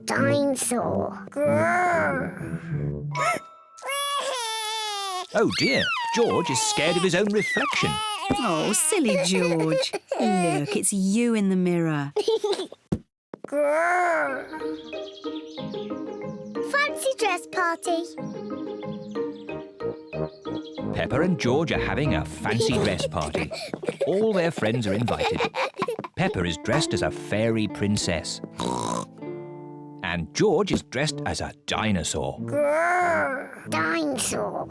Dinosaur. Oh dear, George is scared of his own reflection. Oh, silly George. Look, it's you in the mirror. Fancy dress party. Peppa and George are having a fancy dress party. All their friends are invited. Peppa is dressed as a fairy princess. And George is dressed as a dinosaur. Dinosaur.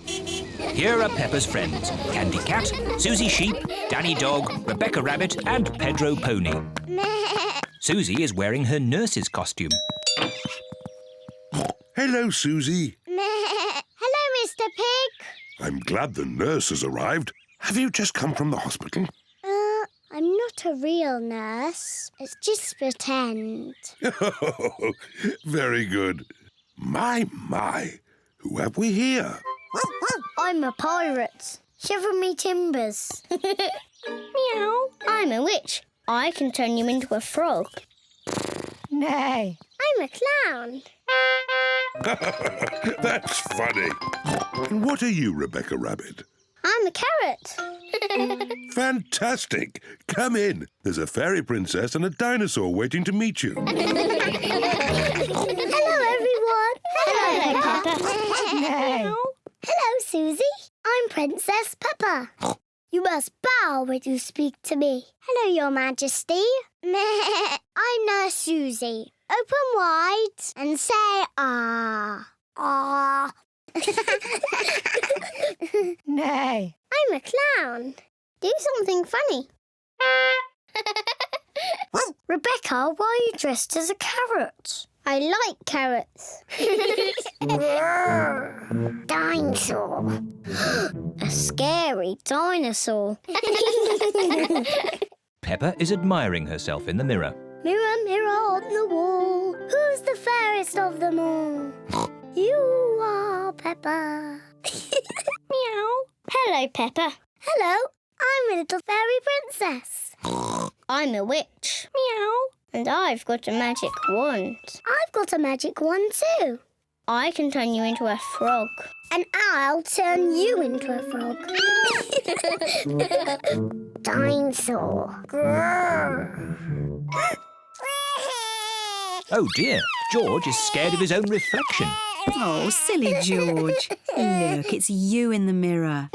Here are Peppa's friends: Candy Cat, Susie Sheep, Danny Dog, Rebecca Rabbit and Pedro Pony. Susie is wearing her nurse's costume. Hello, Susie. Hello, Mr. Pig. I'm glad the nurse has arrived. Have you just come from the hospital? I'm not a real nurse. It's just pretend. Very good. My. Who have we here? I'm a pirate. Shiver me timbers. Meow. I'm a witch. I can turn you into a frog. Nay. I'm a clown. That's funny. And what are you, Rebecca Rabbit? I'm a carrot. Fantastic. Come in. There's a fairy princess and a dinosaur waiting to meet you. Hello, everyone. Hello, Peppa. Nay. Hello, Susie. I'm Princess Peppa. You must bow when you speak to me. Hello, Your Majesty. I'm Nurse Susie. Open wide and say ah. Ah. Nay. I'm a clown. Do something funny. Rebecca, why are you dressed as a carrot? I like carrots. Dinosaur. A scary dinosaur. Peppa is admiring herself in the mirror. Mirror, mirror on the wall, who's the fairest of them all? You are Peppa. Meow. Hello, Peppa. Hello, I'm a little fairy princess. I'm a witch. Meow. And I've got a magic wand. I've got a magic wand too. I can turn you into a frog. And I'll turn you into a frog. Dinosaur. Oh dear, George is scared of his own reflection. Oh, silly George. Look, it's you in the mirror.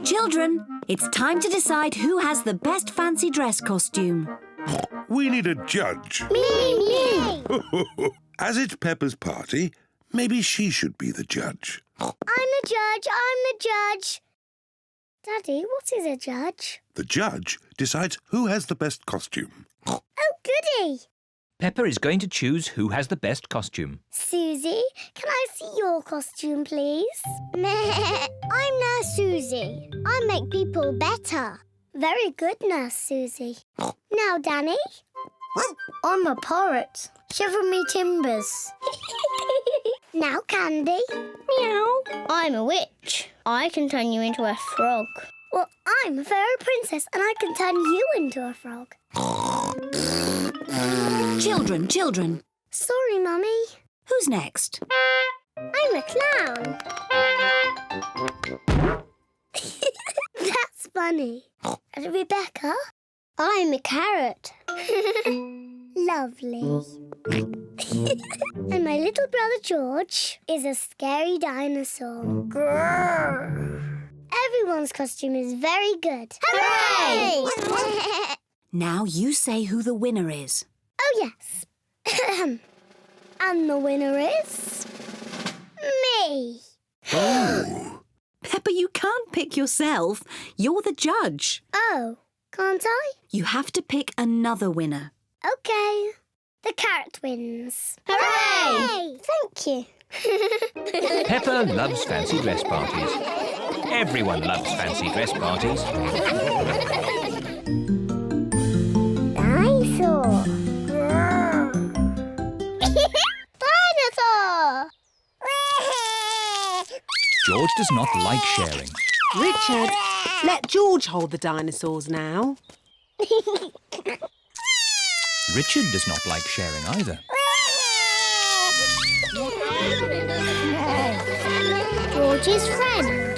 Children, it's time to decide who has the best fancy dress costume. We need a judge. Me. As it's Peppa's party, maybe she should be the judge. I'm the judge. Daddy, what is a judge? The judge decides who has the best costume. Oh, goody. Peppa is going to choose who has the best costume. Susie, can I see your costume, please? I'm Nurse Susie. I make people better. Very good, Nurse Susie. Now, Danny. I'm a pirate. Shiver me timbers. Now, Candy. Meow. I'm a witch. I can turn you into a frog. Well, I'm a fairy princess and I can turn you into a frog. Children. Sorry, Mummy. Who's next? I'm a clown. That's funny. And Rebecca? I'm a carrot. Lovely. And my little brother George is a scary dinosaur. Everyone's costume is very good. Hooray! Now you say who the winner is. Oh, yes. And the winner is... me. Oh. Peppa, you can't pick yourself. You're the judge. Oh, can't I? You have to pick another winner. OK. The carrot wins. Hooray! Thank you. Peppa loves fancy dress parties. Everyone loves fancy dress parties. Dinosaur. Dinosaur! George does not like sharing. Richard, let George hold the dinosaurs now. Richard does not like sharing either. George's friend.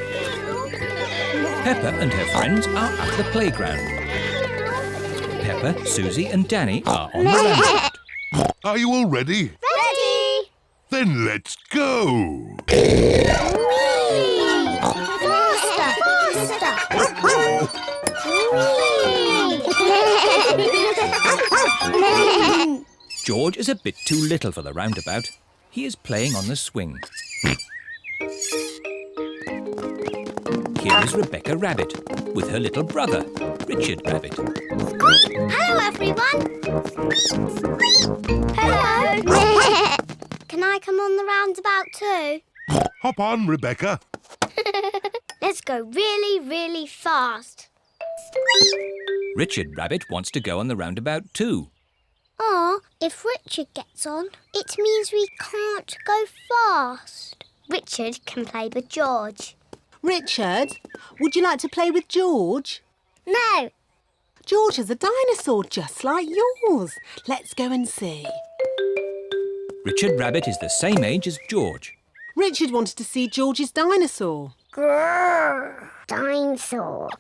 Peppa and her friends are at the playground. Peppa, Susie and Danny are on the roundabout. Are you all ready? Ready! Then let's go! Faster! George is a bit too little for the roundabout. He is playing on the swing. Here is Rebecca Rabbit with her little brother, Richard Rabbit. Hello, everyone. Hello. Can I come on the roundabout too? Hop on, Rebecca. Let's go really, really fast. Richard Rabbit wants to go on the roundabout too. If Richard gets on, it means we can't go fast. Richard can play with George. Richard, would you like to play with George? No. George is a dinosaur just like yours. Let's go and see. Richard Rabbit is the same age as George. Richard wanted to see George's dinosaur. Grrr. Dinosaur.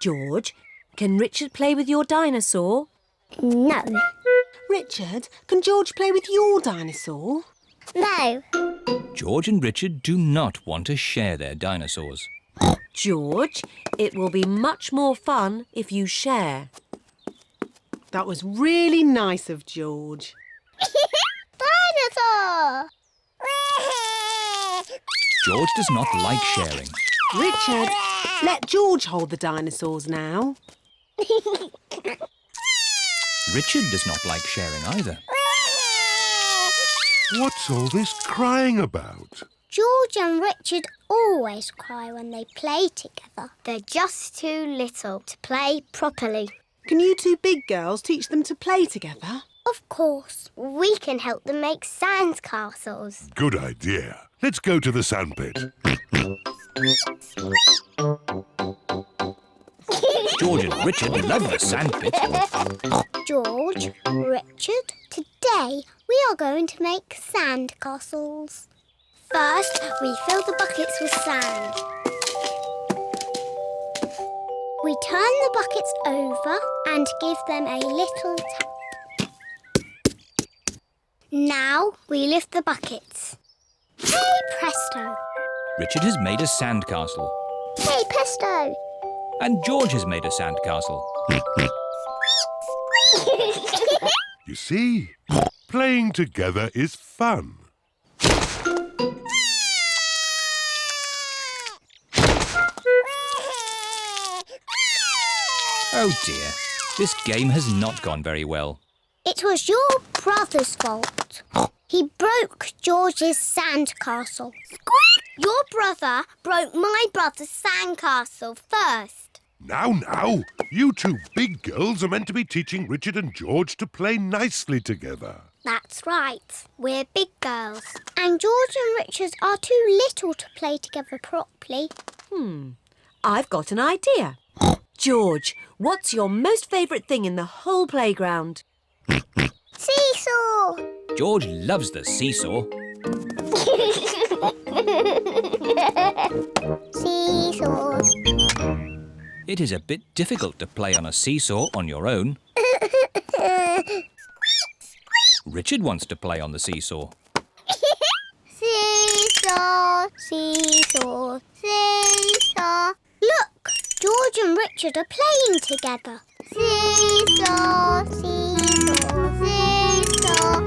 George, can Richard play with your dinosaur? No. Richard, can George play with your dinosaur? No. George and Richard do not want to share their dinosaurs. George, it will be much more fun if you share. That was really nice of George. Dinosaur. George does not like sharing. Richard, let George hold the dinosaurs now. Richard does not like sharing either. What's all this crying about? George and Richard always cry when they play together. They're just too little to play properly. Can you two big girls teach them to play together? Of course. We can help them make sand castles. Good idea. Let's go to the sandpit. George and Richard love the sandpit. George, Richard, today we are going to make sand castles. First, we fill the buckets with sand. We turn the buckets over and give them a little tap. Now we lift the buckets. Hey, presto! Richard has made a sandcastle. Hey, presto! And George has made a sandcastle. You see, playing together is fun. Oh dear, this game has not gone very well. It was your brother's fault. He broke George's sandcastle. Your brother broke my brother's sandcastle first. Now, you two big girls are meant to be teaching Richard and George to play nicely together. That's right. We're big girls. And George and Richard are too little to play together properly. I've got an idea. George, what's your most favourite thing in the whole playground? Seesaw! George loves the seesaw. Seesaw. It is a bit difficult to play on a seesaw on your own. Richard wants to play on the seesaw. Seesaw, seesaw, seesaw. Look, George and Richard are playing together. Seesaw, seesaw,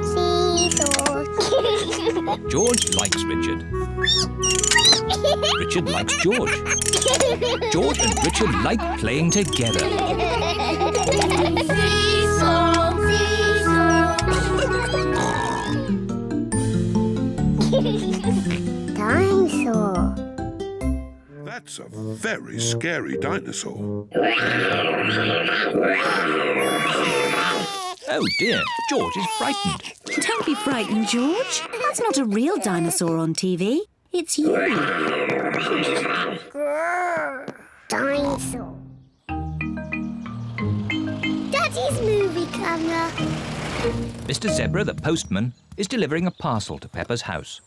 seesaw, seesaw. George likes Richard. Richard likes George. George and Richard like playing together. Seesaw, seesaw. Dinosaur. That's a very scary dinosaur. Oh dear, George is frightened. Don't be frightened, George. That's not a real dinosaur on TV. It's you. Dinosaur. Daddy's movie camera. Mr. Zebra, the postman, is delivering a parcel to Peppa's house.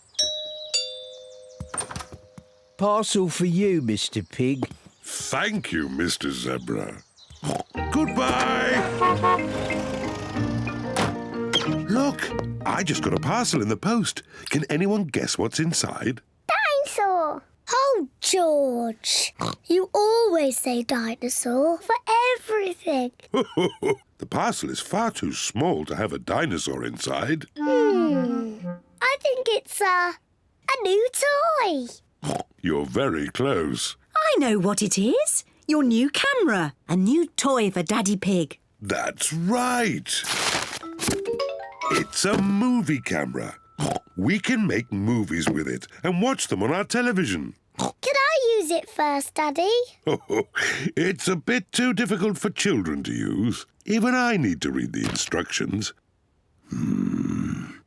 Parcel for you, Mr. Pig. Thank you, Mr. Zebra. Goodbye! Look, I just got a parcel in the post. Can anyone guess what's inside? Dinosaur. Oh, George. You always say dinosaur for everything. The parcel is far too small to have a dinosaur inside. I think it's a new toy. You're very close. I know what it is. Your new camera. A new toy for Daddy Pig. That's right. It's a movie camera. We can make movies with it and watch them on our television. Can I use it first, Daddy? It's a bit too difficult for children to use. Even I need to read the instructions.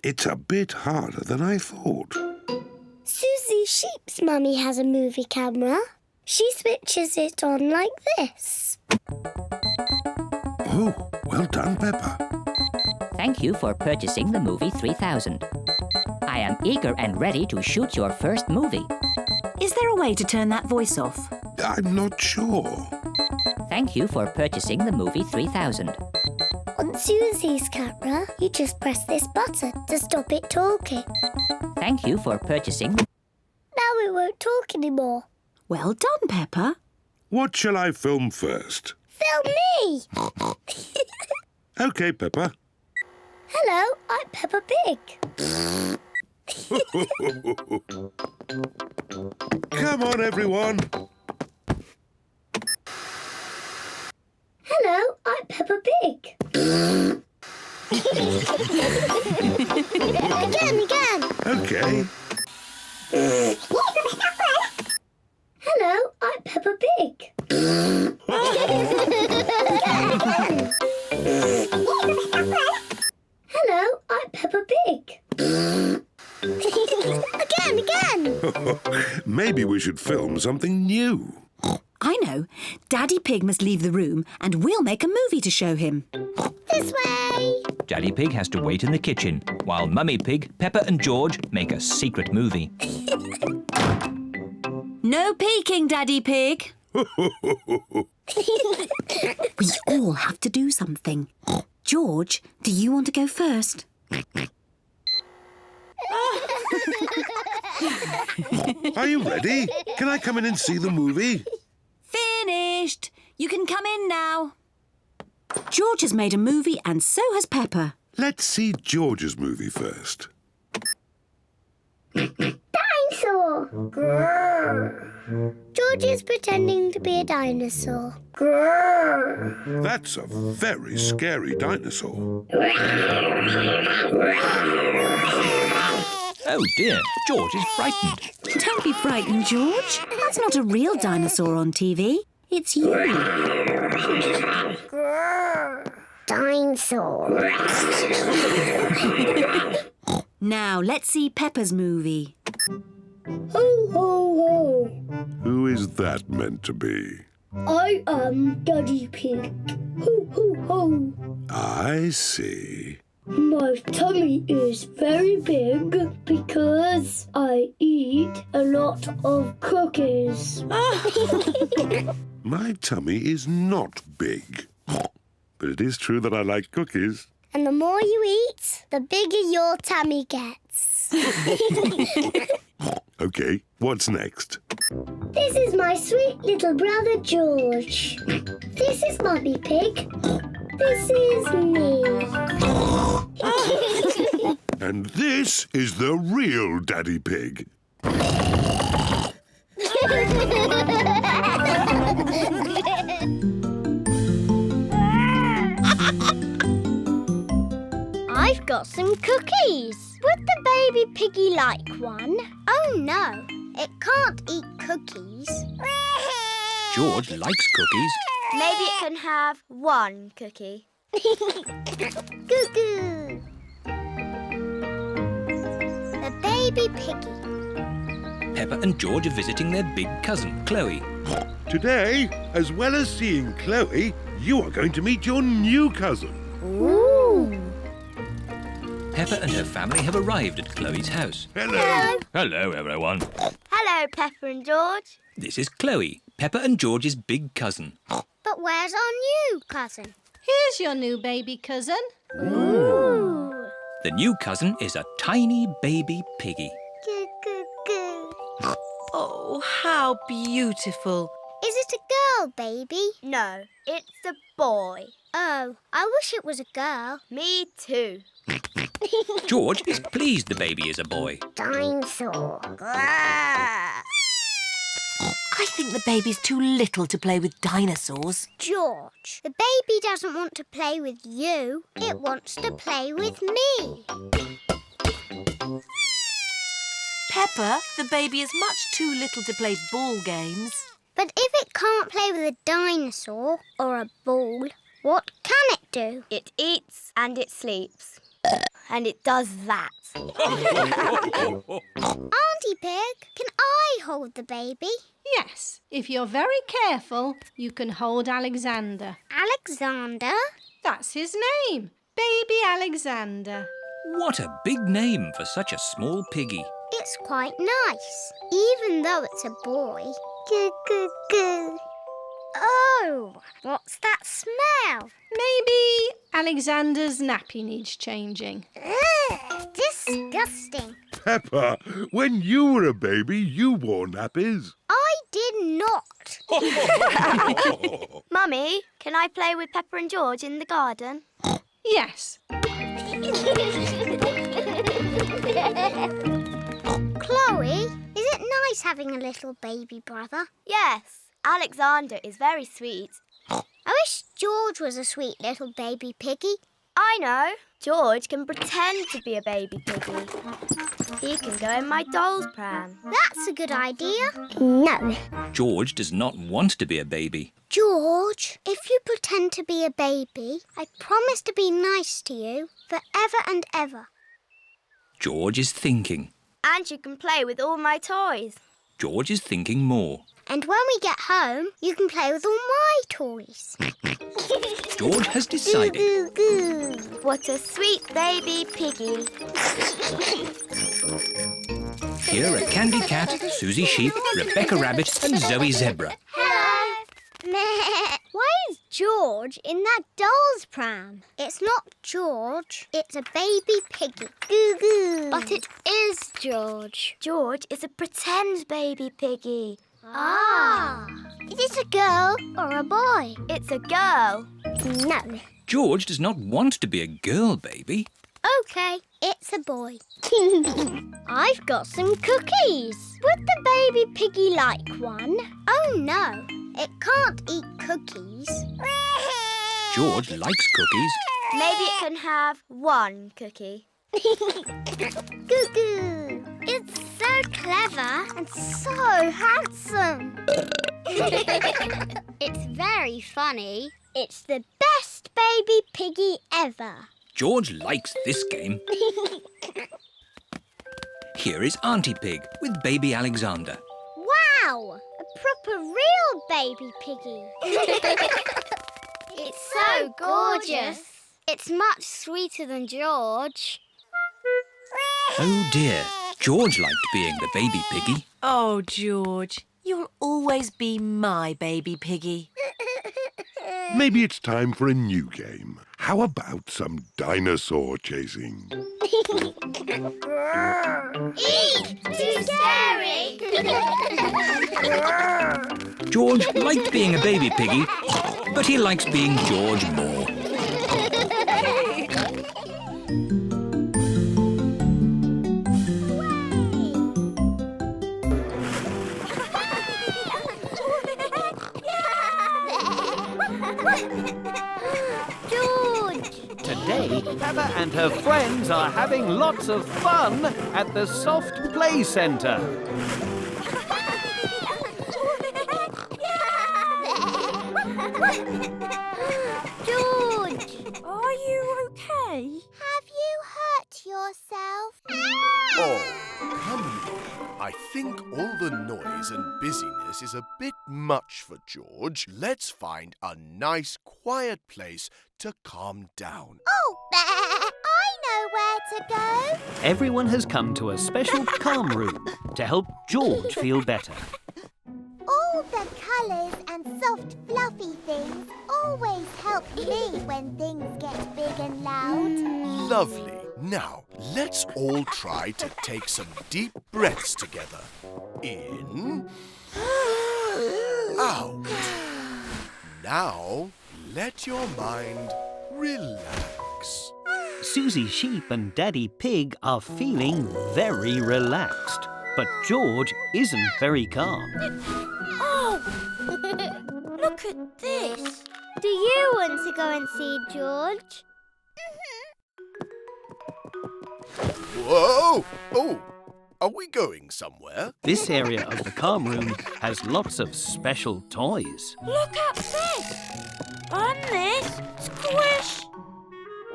It's a bit harder than I thought. Susie Sheep's mummy has a movie camera. She switches it on like this. Oh, well done, Peppa. Thank you for purchasing the movie 3000. I am eager and ready to shoot your first movie. Is there a way to turn that voice off? I'm not sure. Thank you for purchasing the movie 3000. On Susie's camera, you just press this button to stop it talking. Thank you for purchasing. Now it won't talk anymore. Well done, Peppa. What shall I film first? Film me! OK, Peppa. Hello, I'm Peppa Pig. Come on, everyone. Hello, I'm Peppa Pig. Again. OK. Hello, I'm Peppa Pig. Hello, I'm Peppa Pig. Again. Maybe we should film something new. I know. Daddy Pig must leave the room and we'll make a movie to show him. This way. Daddy Pig has to wait in the kitchen while Mummy Pig, Peppa and George make a secret movie. No peeking, Daddy Pig. We all have to do something. George, do you want to go first? Are you ready? Can I come in and see the movie? Finished. You can come in now. George has made a movie and so has Peppa. Let's see George's movie first. Dinosaur. Grrr. George is pretending to be a dinosaur. Grrr. That's a very scary dinosaur. Oh dear, George is frightened. Don't be frightened, George. That's not a real dinosaur on TV. It's you. Grrr. Dinosaur. Now, let's see Peppa's movie. Ho, ho, ho. Who is that meant to be? I am Daddy Pig. Ho, ho, ho. I see. My tummy is very big because I eat a lot of cookies. My tummy is not big. But it is true that I like cookies. And the more you eat, the bigger your tummy gets. OK, what's next? This is my sweet little brother George. This is Mummy Pig. This is me. And this is the real Daddy Pig. I've got some cookies. Would the baby piggy like one? Oh no, it can't eat cookies. George likes cookies. Maybe it can have one cookie. Goo-goo. The baby piggy. Peppa and George are visiting their big cousin, Chloe. Today, as well as seeing Chloe, you are going to meet your new cousin. Ooh. Peppa and her family have arrived at Chloe's house. Hello. Hello, everyone. Hello, Peppa and George. This is Chloe, Peppa and George's big cousin. But where's our new cousin? Here's your new baby cousin. Ooh. The new cousin is a tiny baby piggy. Goo, goo, goo. Oh, how beautiful. Is it a girl, baby? No, it's a boy. Oh, I wish it was a girl. Me too. George is pleased the baby is a boy. Dinosaur. I think the baby's too little to play with dinosaurs. George, the baby doesn't want to play with you. It wants to play with me. Peppa, the baby is much too little to play ball games. But if it can't play with a dinosaur or a ball, what can it do? It eats and it sleeps. And it does that. Auntie Pig, can I hold the baby? Yes, if you're very careful, you can hold Alexander. Alexander? That's his name, Baby Alexander. What a big name for such a small piggy. It's quite nice, even though it's a boy. Goo, goo, goo. Oh, what's that smell? Maybe Alexander's nappy needs changing. Ugh, disgusting. Peppa, when you were a baby, you wore nappies. I did not. Mummy, can I play with Peppa and George in the garden? Yes. Chloe, is it nice having a little baby brother? Yes, Alexander is very sweet. I wish George was a sweet little baby piggy. I know. George can pretend to be a baby piggy. He can go in my doll's pram. That's a good idea. No. George does not want to be a baby. George, if you pretend to be a baby, I promise to be nice to you forever and ever. George is thinking. And you can play with all my toys. George is thinking more. And when we get home, you can play with all my toys. George has decided. Goo, goo, goo. What a sweet baby piggy. Here are Candy Cat, Susie Sheep, Rebecca Rabbit and Zoe Zebra. Hello. Meh. Why is George in that doll's pram? It's not George, it's a baby piggy. Goo goo. But it is George. George is a pretend baby piggy. Ah. Is it a girl or a boy? It's a girl. No. George does not want to be a girl baby. OK, it's a boy. I've got some cookies. Would the baby piggy like one? Oh, no. It can't eat cookies. George likes cookies. Maybe it can have one cookie. Goo goo. It's so clever and so handsome. It's very funny. It's the best baby piggy ever. George likes this game. Here is Auntie Pig with baby Alexander. Wow! A proper real baby piggy. It's so gorgeous. It's much sweeter than George. Oh dear, George liked being the baby piggy. Oh, George, you'll always be my baby piggy. Maybe it's time for a new game. How about some dinosaur chasing? Eek! Too scary! George liked being a baby piggy, but he likes being George more. Today, Peppa and her friends are having lots of fun at the Soft Play Centre. George! Are you okay? Have you hurt yourself? Oh, come here. I think all the noise and busyness is a bit much for George. Let's find a nice, quiet place to calm down. Oh, I know where to go. Everyone has come to a special calm room to help George feel better. All the colours and soft, fluffy things always help me when things get big and loud. Lovely. Now, let's all try to take some deep breaths together. In. Out. Now, let your mind relax. Susie Sheep and Daddy Pig are feeling very relaxed, but George isn't very calm. Oh! Look at this. Do you want to go and see George? Whoa! Oh, are we going somewhere? This area of the calm room has lots of special toys. Look at this. On this, squish.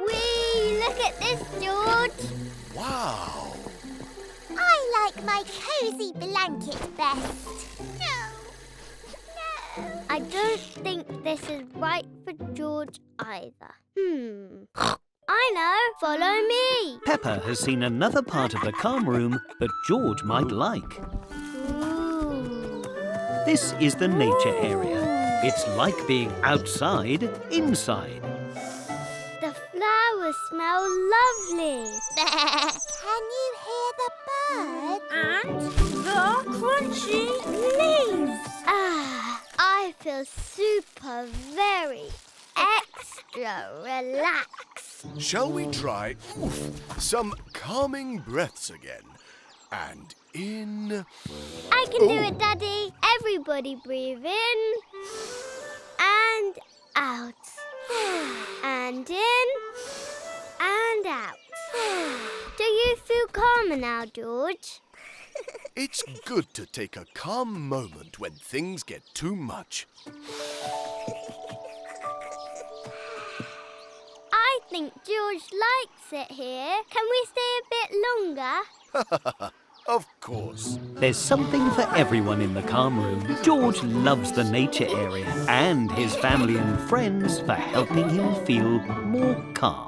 Whee! Look at this, George. Wow! I like my cosy blanket best. No. I don't think this is right for George either. I know. Follow me. Peppa has seen another part of the calm room that George might like. Ooh. This is the nature area. It's like being outside, inside. The flowers smell lovely. Can you hear the birds? And the crunchy leaves. I feel very extra relaxed. Shall we try some calming breaths again? And in... I can do it, Daddy. Everybody breathe in and out. And in and out. Do you feel calmer now, George? It's good to take a calm moment when things get too much. I think George likes it here. Can we stay a bit longer? Of course. There's something for everyone in the calm room. George loves the nature area and his family and friends for helping him feel more calm.